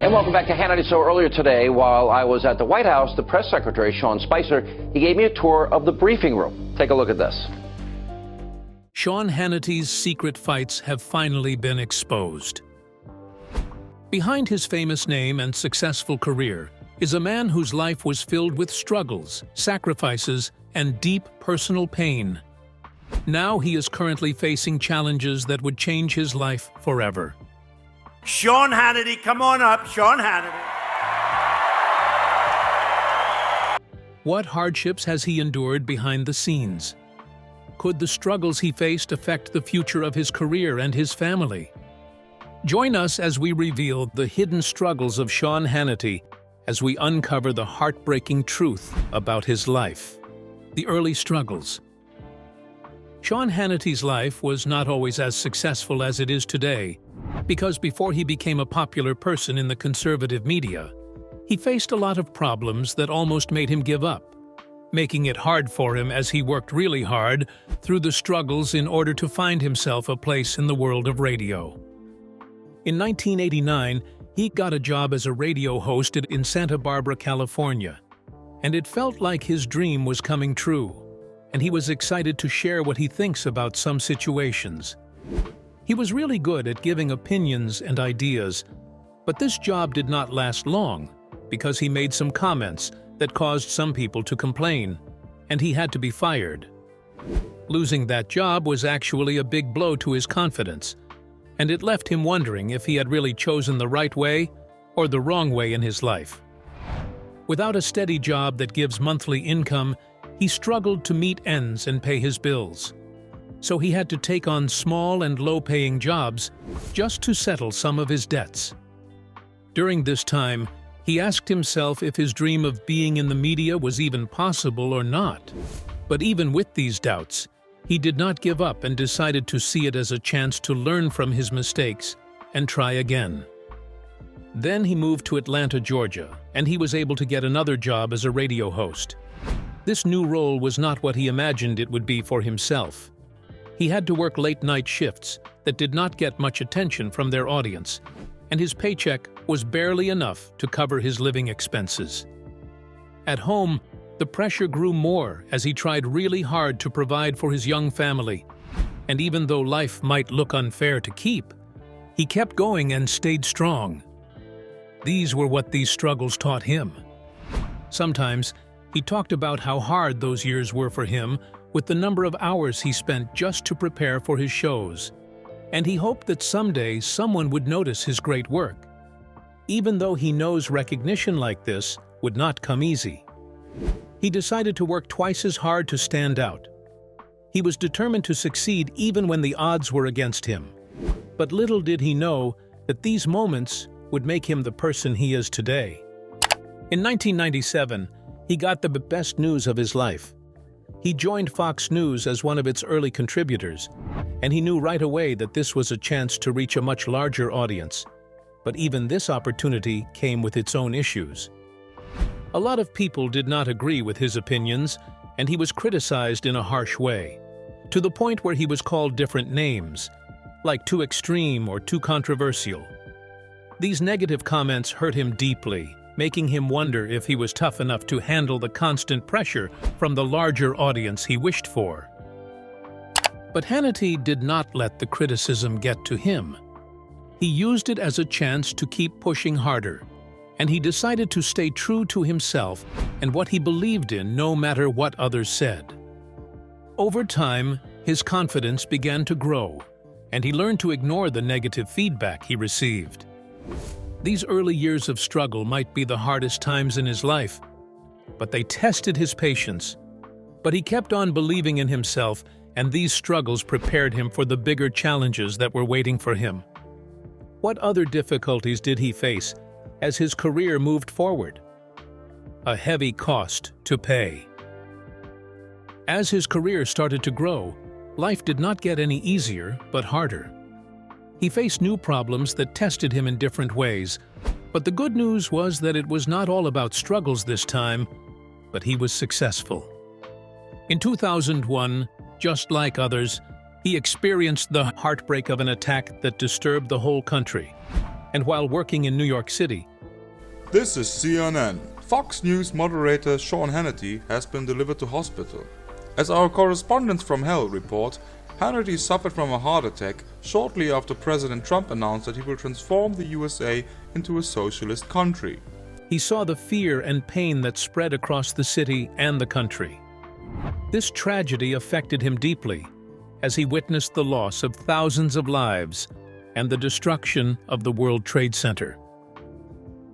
And welcome back to Hannity. So earlier today, while I was at the White House, the press secretary, Sean Spicer, he gave me a tour of the briefing room. Take a look at this. Sean Hannity's secret fights have finally been exposed. Behind his famous name and successful career is a man whose life was filled with struggles, sacrifices, and deep personal pain. Now he is currently facing challenges that would change his life forever. Sean Hannity, come on up, Sean Hannity. What hardships has he endured behind the scenes? Could the struggles he faced affect the future of his career and his family? Join us as we reveal the hidden struggles of Sean Hannity as we uncover the heartbreaking truth about his life. The early struggles. Sean Hannity's life was not always as successful as it is today, because before he became a popular person in the conservative media, he faced a lot of problems that almost made him give up, making it hard for him as he worked really hard through the struggles in order to find himself a place in the world of radio. In 1989, he got a job as a radio host in Santa Barbara, California, and it felt like his dream was coming true, and he was excited to share what he thinks about some situations. He was really good at giving opinions and ideas, but this job did not last long because he made some comments that caused some people to complain, and he had to be fired. Losing that job was actually a big blow to his confidence, and it left him wondering if he had really chosen the right way or the wrong way in his life. Without a steady job that gives monthly income, he struggled to meet ends and pay his bills. So he had to take on small and low-paying jobs just to settle some of his debts. During this time, he asked himself if his dream of being in the media was even possible or not. But even with these doubts, he did not give up and decided to see it as a chance to learn from his mistakes and try again. Then he moved to Atlanta, Georgia, and he was able to get another job as a radio host. This new role was not what he imagined it would be for himself. He had to work late-night shifts that did not get much attention from their audience, and his paycheck was barely enough to cover his living expenses. At home, the pressure grew more as he tried really hard to provide for his young family, and even though life might look unfair to keep, he kept going and stayed strong. These were what these struggles taught him. Sometimes, he talked about how hard those years were for him with the number of hours he spent just to prepare for his shows, and he hoped that someday someone would notice his great work, even though he knows recognition like this would not come easy. He decided to work twice as hard to stand out. He was determined to succeed even when the odds were against him. But little did he know that these moments would make him the person he is today. In 1997, he got the best news of his life. He joined Fox News as one of its early contributors, and he knew right away that this was a chance to reach a much larger audience. But even this opportunity came with its own issues. A lot of people did not agree with his opinions, and he was criticized in a harsh way, to the point where he was called different names, like too extreme or too controversial. These negative comments hurt him deeply, making him wonder if he was tough enough to handle the constant pressure from the larger audience he wished for. But Hannity did not let the criticism get to him. He used it as a chance to keep pushing harder, and he decided to stay true to himself and what he believed in no matter what others said. Over time, his confidence began to grow, and he learned to ignore the negative feedback he received. These early years of struggle might be the hardest times in his life, but they tested his patience. But he kept on believing in himself, and these struggles prepared him for the bigger challenges that were waiting for him. What other difficulties did he face as his career moved forward? A heavy cost to pay. As his career started to grow, life did not get any easier, but harder. He faced new problems that tested him in different ways, but the good news was that it was not all about struggles this time, but he was successful. In 2001, just like others, he experienced the heartbreak of an attack that disturbed the whole country. And while working in New York City, This is CNN. Fox News moderator Sean Hannity has been delivered to hospital. As our correspondents from Hell report, Hannity suffered from a heart attack shortly after President Trump announced that he will transform the USA into a socialist country. He saw the fear and pain that spread across the city and the country. This tragedy affected him deeply, as he witnessed the loss of thousands of lives and the destruction of the World Trade Center.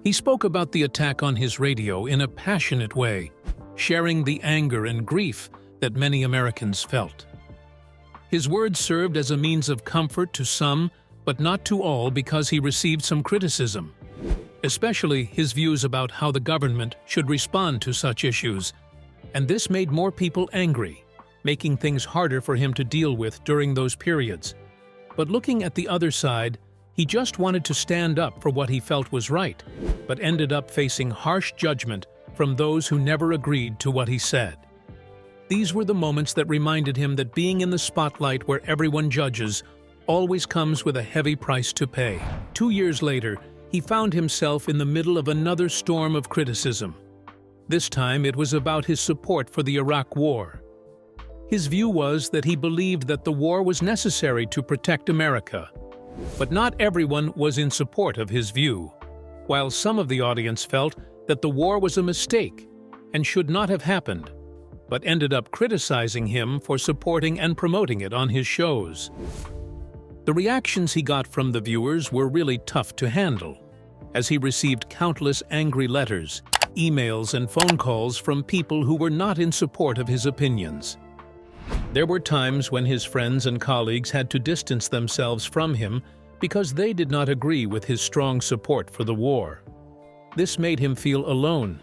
He spoke about the attack on his radio in a passionate way, sharing the anger and grief that many Americans felt. His words served as a means of comfort to some, but not to all, because he received some criticism, especially his views about how the government should respond to such issues, and this made more people angry, making things harder for him to deal with during those periods. But looking at the other side, he just wanted to stand up for what he felt was right, but ended up facing harsh judgment from those who never agreed to what he said. These were the moments that reminded him that being in the spotlight where everyone judges always comes with a heavy price to pay. 2 years later, he found himself in the middle of another storm of criticism. This time it was about his support for the Iraq War. His view was that he believed that the war was necessary to protect America. But not everyone was in support of his view, while some of the audience felt that the war was a mistake and should not have happened, but ended up criticizing him for supporting and promoting it on his shows. The reactions he got from the viewers were really tough to handle, as he received countless angry letters, emails, and phone calls from people who were not in support of his opinions. There were times when his friends and colleagues had to distance themselves from him because they did not agree with his strong support for the war. This made him feel alone,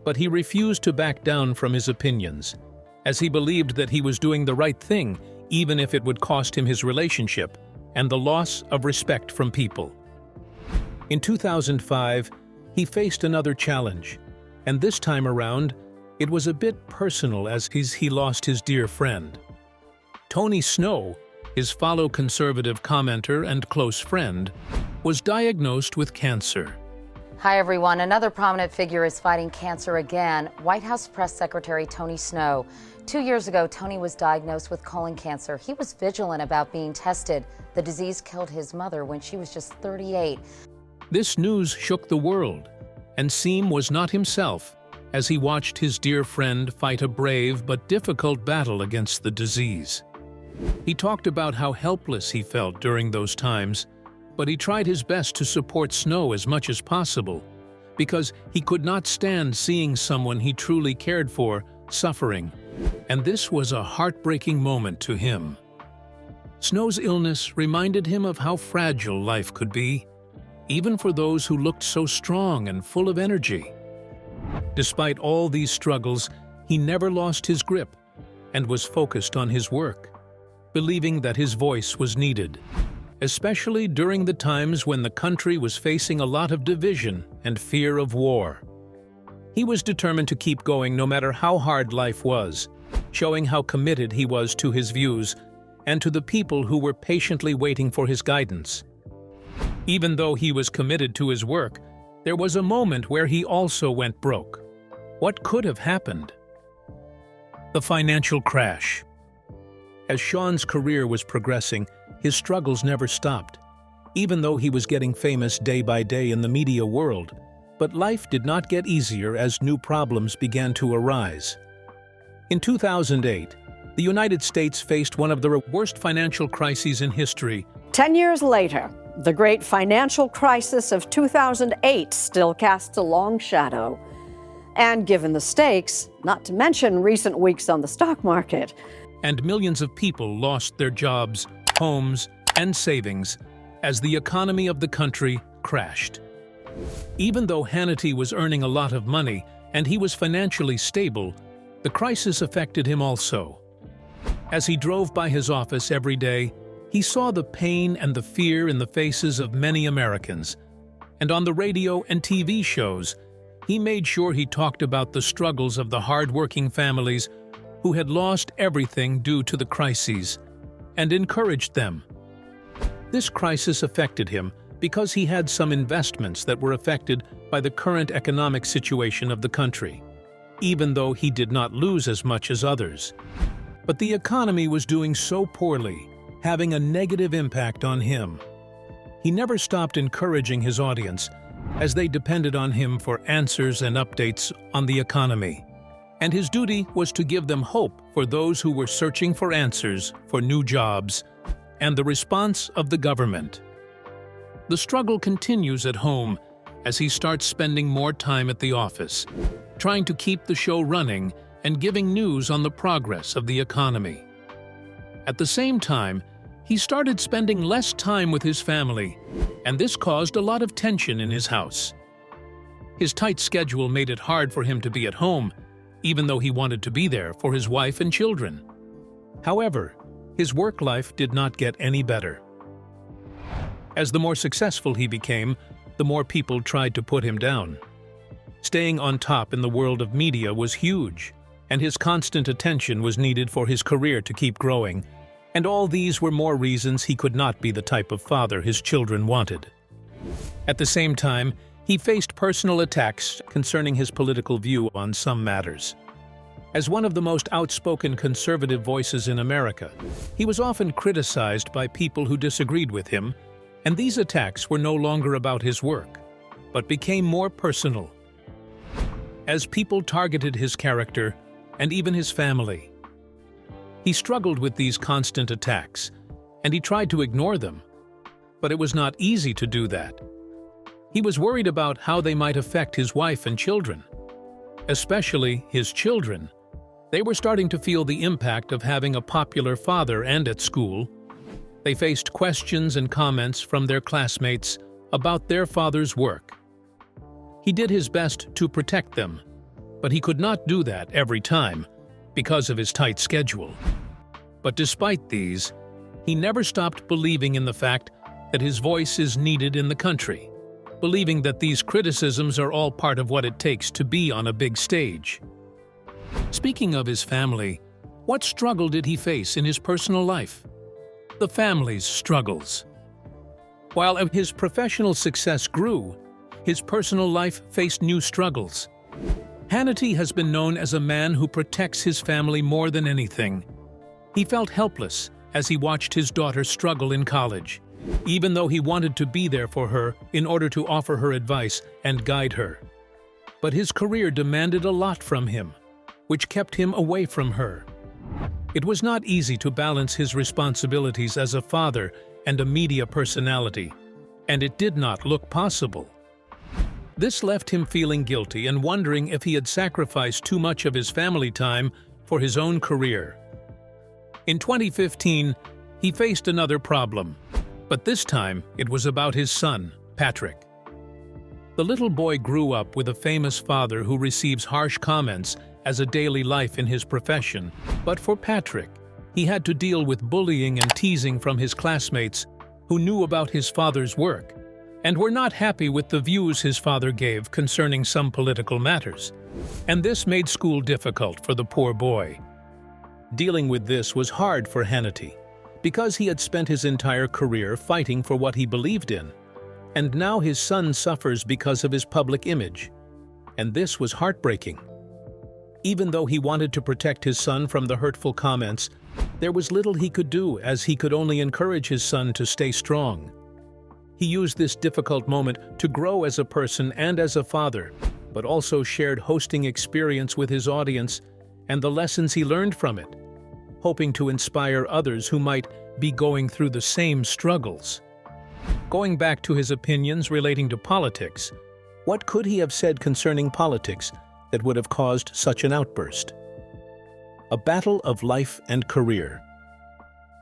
but he refused to back down from his opinions, as he believed that he was doing the right thing even if it would cost him his relationship and the loss of respect from people. In 2005, he faced another challenge, and this time around, it was a bit personal as he lost his dear friend. Tony Snow, his fellow conservative commenter and close friend, was diagnosed with cancer. Hi, everyone. Another prominent figure is fighting cancer again. White House Press Secretary Tony Snow. 2 years ago, Tony was diagnosed with colon cancer. He was vigilant about being tested. The disease killed his mother when she was just 38. This news shook the world, and Seam was not himself as he watched his dear friend fight a brave but difficult battle against the disease. He talked about how helpless he felt during those times, but he tried his best to support Snow as much as possible, because he could not stand seeing someone he truly cared for suffering, and this was a heartbreaking moment to him. Snow's illness reminded him of how fragile life could be, even for those who looked so strong and full of energy. Despite all these struggles, he never lost his grip and was focused on his work, believing that his voice was needed, especially during the times when the country was facing a lot of division and fear of war. He was determined to keep going no matter how hard life was, showing how committed he was to his views and to the people who were patiently waiting for his guidance. Even though he was committed to his work, there was a moment where he also went broke. What could have happened? The financial crash. As Sean's career was progressing, his struggles never stopped, even though he was getting famous day by day in the media world. But life did not get easier as new problems began to arise. In 2008, the United States faced one of the worst financial crises in history. 10 years later, the great financial crisis of 2008 still casts a long shadow. And given the stakes, not to mention recent weeks on the stock market, And millions of people lost their jobs, homes, and savings as the economy of the country crashed. Even though Hannity was earning a lot of money and he was financially stable, the crisis affected him also. As he drove by his office every day, he saw the pain and the fear in the faces of many Americans. And on the radio and TV shows, he made sure he talked about the struggles of the hard-working families who had lost everything due to the crises, and encouraged them. This crisis affected him because he had some investments that were affected by the current economic situation of the country, even though he did not lose as much as others. But the economy was doing so poorly, having a negative impact on him. He never stopped encouraging his audience, as they depended on him for answers and updates on the economy. And his duty was to give them hope for those who were searching for answers for new jobs and the response of the government. The struggle continues at home as he starts spending more time at the office, trying to keep the show running and giving news on the progress of the economy. At the same time, he started spending less time with his family, and this caused a lot of tension in his house. His tight schedule made it hard for him to be at home, even though he wanted to be there for his wife and children. However, his work life did not get any better. As the more successful he became, the more people tried to put him down. Staying on top in the world of media was huge, and his constant attention was needed for his career to keep growing, and all these were more reasons he could not be the type of father his children wanted. At the same time, he faced personal attacks concerning his political view on some matters. As one of the most outspoken conservative voices in America, he was often criticized by people who disagreed with him, and these attacks were no longer about his work, but became more personal, as people targeted his character and even his family. He struggled with these constant attacks, and he tried to ignore them, but it was not easy to do that. He was worried about how they might affect his wife and children, especially his children. They were starting to feel the impact of having a popular father, and at school, they faced questions and comments from their classmates about their father's work. He did his best to protect them, but he could not do that every time because of his tight schedule. But despite these, he never stopped believing in the fact that his voice is needed in the country, believing that these criticisms are all part of what it takes to be on a big stage. Speaking of his family, what struggle did he face in his personal life? The family's struggles. While his professional success grew, his personal life faced new struggles. Hannity has been known as a man who protects his family more than anything. He felt helpless as he watched his daughter struggle in college, even though he wanted to be there for her in order to offer her advice and guide her. But his career demanded a lot from him, which kept him away from her. It was not easy to balance his responsibilities as a father and a media personality, and it did not look possible. This left him feeling guilty and wondering if he had sacrificed too much of his family time for his own career. In 2015, he faced another problem, but this time it was about his son, Patrick. The little boy grew up with a famous father who receives harsh comments as a daily life in his profession, but for Patrick, he had to deal with bullying and teasing from his classmates who knew about his father's work and were not happy with the views his father gave concerning some political matters, and this made school difficult for the poor boy. Dealing with this was hard for Hannity, because he had spent his entire career fighting for what he believed in, and now his son suffers because of his public image, and this was heartbreaking. Even though he wanted to protect his son from the hurtful comments, there was little he could do, as he could only encourage his son to stay strong. He used this difficult moment to grow as a person and as a father, but also shared hosting experience with his audience and the lessons he learned from it, hoping to inspire others who might be going through the same struggles. Going back to his opinions relating to politics, what could he have said concerning politics that would have caused such an outburst? A battle of life and career.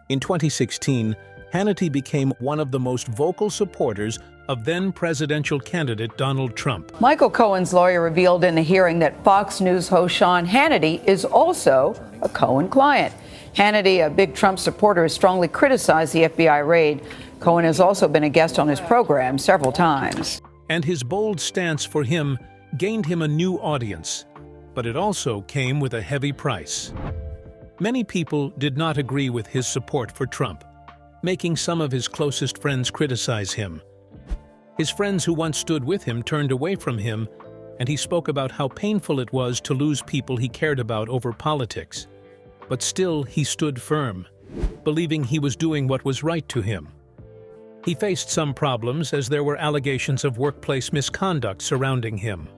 In 2016, Hannity became one of the most vocal supporters of then-presidential candidate Donald Trump. Michael Cohen's lawyer revealed in the hearing that Fox News host Sean Hannity is also a Cohen client. Hannity, a big Trump supporter, has strongly criticized the FBI raid. Cohen has also been a guest on his program several times. And his bold stance for him gained him a new audience, but it also came with a heavy price. Many people did not agree with his support for Trump, making some of his closest friends criticize him. His friends who once stood with him turned away from him, and he spoke about how painful it was to lose people he cared about over politics. But still, he stood firm, believing he was doing what was right to him. He faced some problems as there were allegations of workplace misconduct surrounding him.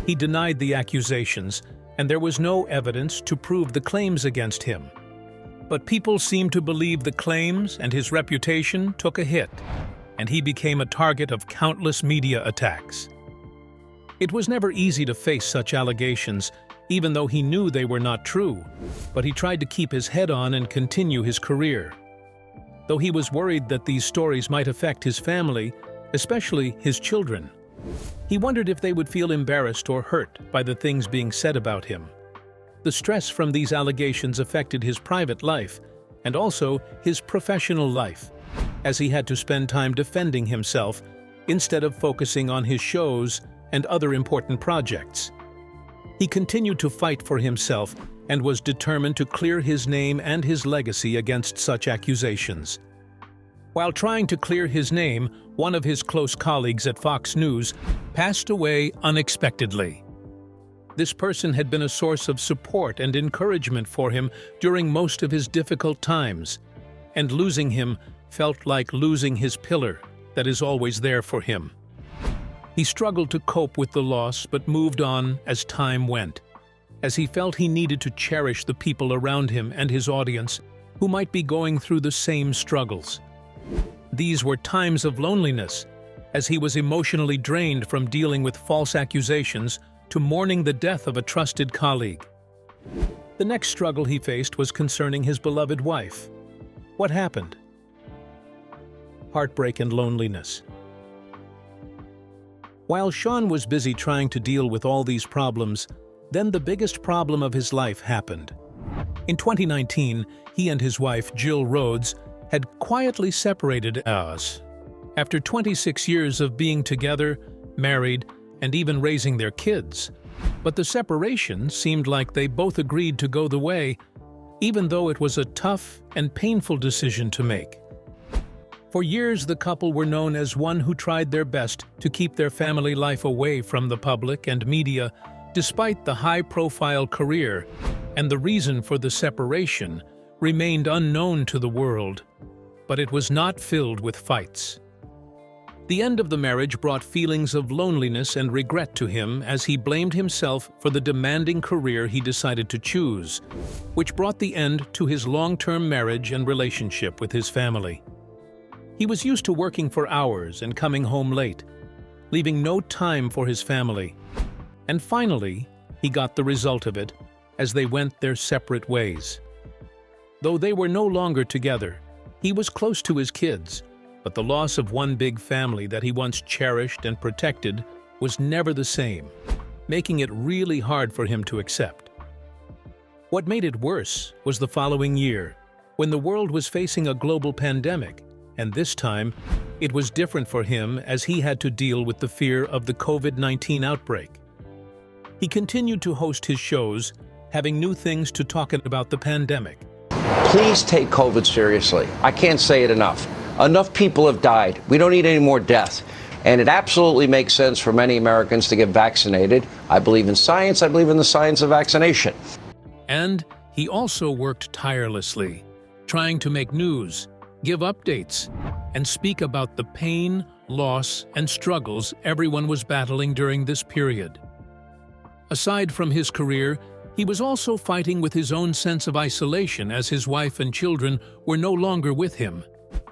He denied the accusations, and there was no evidence to prove the claims against him. But people seemed to believe the claims, and his reputation took a hit, and he became a target of countless media attacks. It was never easy to face such allegations, even though he knew they were not true, but he tried to keep his head on and continue his career. Though he was worried that these stories might affect his family, especially his children, he wondered if they would feel embarrassed or hurt by the things being said about him. The stress from these allegations affected his private life and also his professional life, as he had to spend time defending himself instead of focusing on his shows and other important projects. He continued to fight for himself and was determined to clear his name and his legacy against such accusations. While trying to clear his name, one of his close colleagues at Fox News passed away unexpectedly. This person had been a source of support and encouragement for him during most of his difficult times, and losing him felt like losing his pillar that is always there for him. He struggled to cope with the loss but moved on as time went, as he felt he needed to cherish the people around him and his audience who might be going through the same struggles. These were times of loneliness, as he was emotionally drained from dealing with false accusations to mourning the death of a trusted colleague. The next struggle he faced was concerning his beloved wife. What happened? Heartbreak and loneliness. While Sean was busy trying to deal with all these problems, then the biggest problem of his life happened. In 2019, he and his wife, Jill Rhodes, had quietly separated us. After 26 years of being together, married, and even raising their kids. But the separation seemed like they both agreed to go the way, even though it was a tough and painful decision to make. For years, the couple were known as one who tried their best to keep their family life away from the public and media, despite the high-profile career, and the reason for the separation remained unknown to the world, but it was not filled with fights. The end of the marriage brought feelings of loneliness and regret to him as he blamed himself for the demanding career he decided to choose, which brought the end to his long-term marriage and relationship with his family. He was used to working for hours and coming home late, leaving no time for his family. And finally, he got the result of it as they went their separate ways. Though they were no longer together, he was close to his kids, but the loss of one big family that he once cherished and protected was never the same, making it really hard for him to accept. What made it worse was the following year, when the world was facing a global pandemic, and this time, it was different for him as he had to deal with the fear of the COVID-19 outbreak. He continued to host his shows, having new things to talk about the pandemic. Please take COVID seriously. I can't say it enough. Enough people have died. We don't need any more death. And it absolutely makes sense for many Americans to get vaccinated. I believe in science. I believe in the science of vaccination. And he also worked tirelessly, trying to make news, give updates, and speak about the pain, loss, and struggles everyone was battling during this period. Aside from his career, he was also fighting with his own sense of isolation as his wife and children were no longer with him.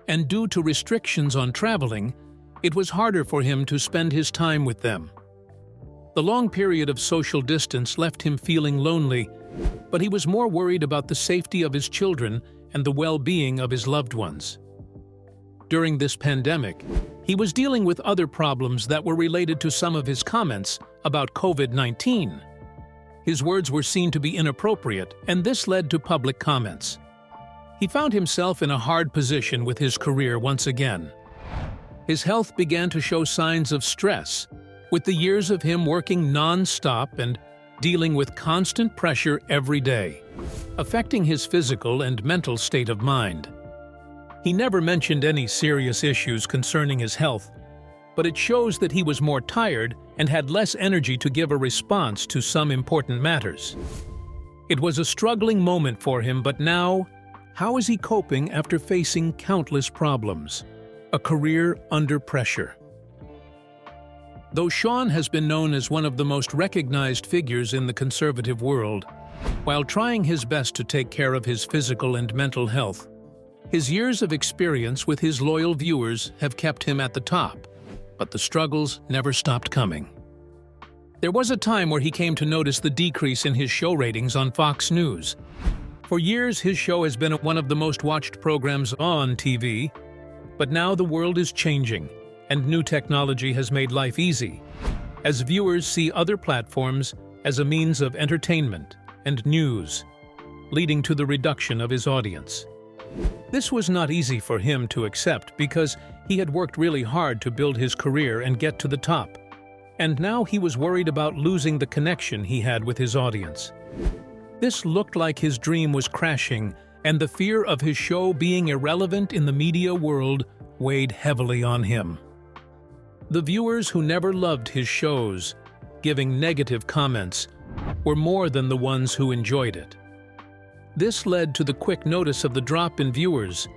And due to restrictions on traveling, it was harder for him to spend his time with them. The long period of social distance left him feeling lonely, but he was more worried about the safety of his children and the well-being of his loved ones. During this pandemic, he was dealing with other problems that were related to some of his comments about COVID-19. His words were seen to be inappropriate, and this led to public comments. He found himself in a hard position with his career once again. His health began to show signs of stress, with the years of him working non-stop and dealing with constant pressure every day, affecting his physical and mental state of mind. He never mentioned any serious issues concerning his health, but it shows that he was more tired and had less energy to give a response to some important matters. It was a struggling moment for him, but now, how is he coping after facing countless problems? A career under pressure. Though Sean has been known as one of the most recognized figures in the conservative world, while trying his best to take care of his physical and mental health, his years of experience with his loyal viewers have kept him at the top, but the struggles never stopped coming. There was a time where he came to notice the decrease in his show ratings on Fox News. For years, his show has been one of the most watched programs on TV, but now the world is changing, and new technology has made life easy, as viewers see other platforms as a means of entertainment and news, leading to the reduction of his audience. This was not easy for him to accept because he had worked really hard to build his career and get to the top, and now he was worried about losing the connection he had with his audience. This looked like his dream was crashing, and the fear of his show being irrelevant in the media world weighed heavily on him. The viewers who never loved his shows, giving negative comments, were more than the ones who enjoyed it. This led to the quick notice of the drop in viewers,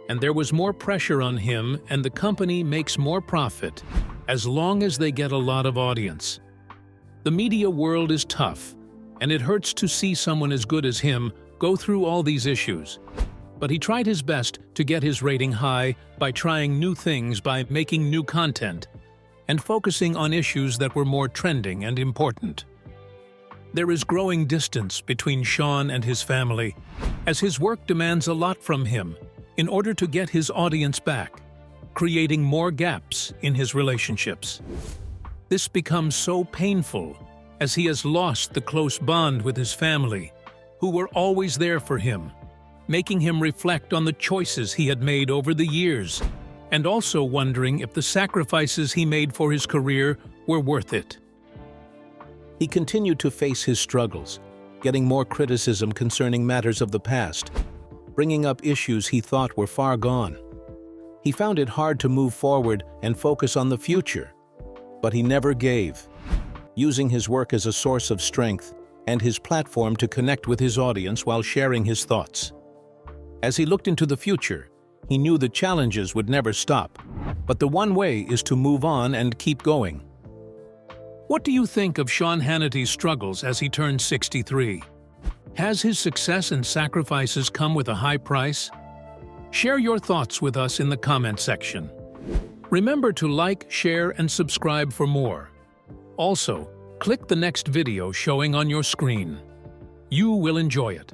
and there was more pressure on him, and the company makes more profit as long as they get a lot of audience. The media world is tough, and it hurts to see someone as good as him go through all these issues. But he tried his best to get his rating high by trying new things, by making new content, and focusing on issues that were more trending and important. There is growing distance between Sean and his family, as his work demands a lot from him in order to get his audience back, creating more gaps in his relationships. This becomes so painful as he has lost the close bond with his family, who were always there for him, making him reflect on the choices he had made over the years, and also wondering if the sacrifices he made for his career were worth it. He continued to face his struggles, getting more criticism concerning matters of the past, bringing up issues he thought were far gone. He found it hard to move forward and focus on the future, but he never gave, using his work as a source of strength and his platform to connect with his audience while sharing his thoughts. As he looked into the future, he knew the challenges would never stop, but the one way is to move on and keep going. What do you think of Sean Hannity's struggles as he turned 63? Has his success and sacrifices come with a high price? Share your thoughts with us in the comment section. Remember to like, share, and subscribe for more. Also, click the next video showing on your screen. You will enjoy it.